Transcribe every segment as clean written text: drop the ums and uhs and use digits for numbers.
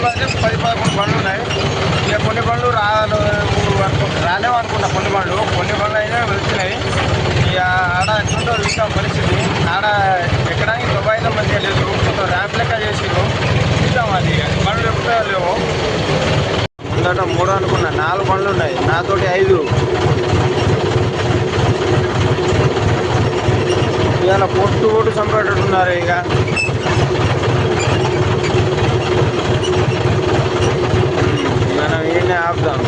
బండ్లు అయితే 10-11 బండ్లు ఉన్నాయి. ఇక కొన్ని బండ్లు రాలేవు అనుకుంటా. కొన్ని బండ్లు అయినా వెళ్తున్నాయి. ఇక ఆడ ఎట్లుంటో చూసాం పరిస్థితి. ఆడ ఎక్కడానికి దుబాయ్లో మంచిగా లేదు, కొంచెం ర్యాంప్ లెక్క చేసిరు. చూసాం అది బండ్లు ఎప్పుడో లేవు. ముందట 3 అనుకున్నా, 4 బండ్లు ఉన్నాయి, నాతోటి 5. ఇవాళ పొట్టు చంపేటట్టున్నారు. ఇక మనం ఈయనే ఆపుదాం.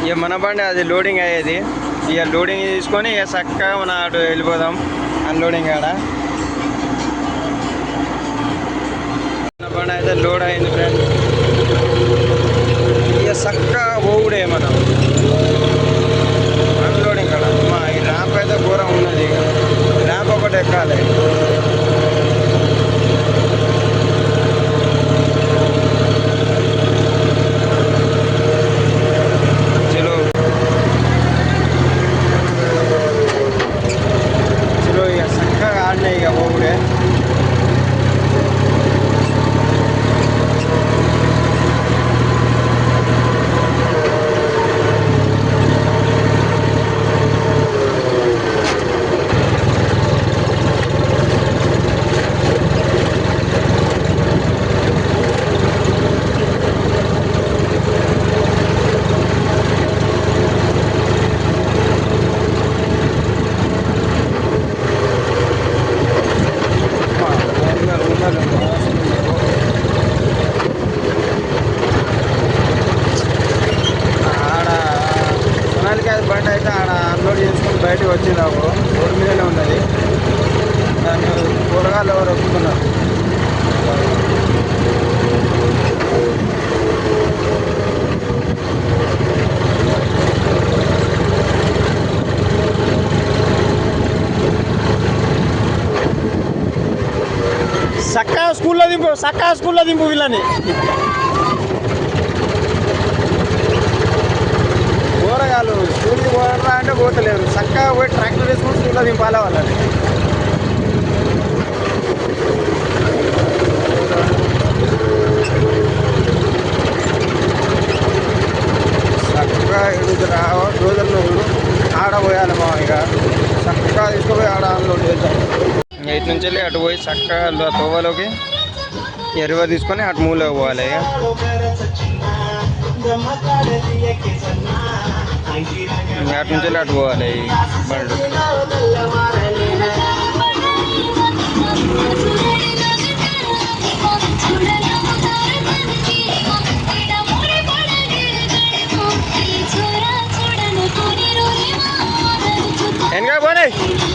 ఇక మన బండి అది లోడింగ్ అయ్యేది. ఇక లోడింగ్ తీసుకొని ఇక చక్కగా మన అటు వెళ్ళిపోదాం అన్లోడింగ్ ఆడ. మన బండి అయితే లోడ్ అయింది ఫ్రెండ్. ఇక చక్కగా పోవుడే మనం అన్లోడింగ్ కాడ. ఈ ర్యాంప్ అయితే ఘోరం ఉన్నది. ఇక ర్యాంప్ ఒకటి ఎక్కాలి. ఇక పోవుడే. బండి అయితే ఆడ అన్లోడ్ చేసుకొని బయటకు వచ్చింది. రోడ్డు మీదనే ఉన్నది. దాన్ని కూరగాయలు ఎవరు ఒప్పుకున్నారు. చక్కగా స్కూల్లో దింపు వీళ్ళని. కూరగాయలు స్కూల్కి పోరా అంటే పోతలేరు. చక్కగా పోయి ట్రాక్టర్ వేసుకుని స్కూల్లో దింపాలి వాళ్ళని. చక్కగా రోజుల్లో ఆడ పోయాలి మా. ఇక చక్కగా తీసుకుపోయి ఆడ అన్లోడ్ చేద్దాం. ఇటు నుంచి వెళ్ళి అటు పోయి చక్కగా తోవలోకి ఎరువ తీసుకొని అటు మూలోకి పోవాలి. ఇక అటు నుంచి వెళ్ళి అటు పోవాలి ఈ బండ్లు. వెనక పోనీ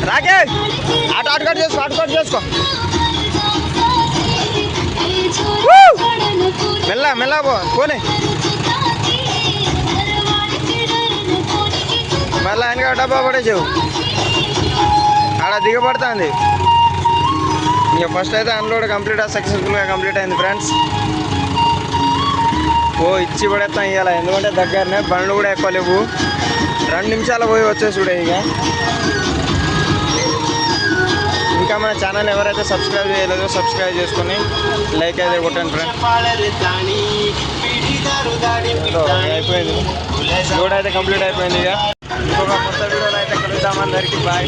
రాకే. అటు కట్ చేసుకో. మెల్ల పోనీ. మళ్ళీ వెనక డబ్బా పడేసావు. ఆడ దిగబడుతుంది. ఇక ఫస్ట్ అయితే అన్లోడ్ సక్సెస్ఫుల్గా కంప్లీట్ అయింది ఫ్రెండ్స్. ఇచ్చి పడేస్తాం ఇవాళ. ఎందుకంటే దగ్గరనే బండ్లు కూడా ఎక్కువ లేవు. 2 నిమిషాలు పోయి వచ్చేసుడే. ఇక ఇంకా మన ఛానల్ ఎవరైతే సబ్స్క్రైబ్ చేయలేదో సబ్స్క్రైబ్ చేసుకొని లైక్ అయితే కొట్టండి ఫ్రెండ్స్. అయిపోయింది. లోడ్ అయితే కంప్లీట్ అయిపోయింది. ఇక ఇంకొక కొత్త వీడియోలో అయితే కలుద్దాం. అందరికీ బాయ్.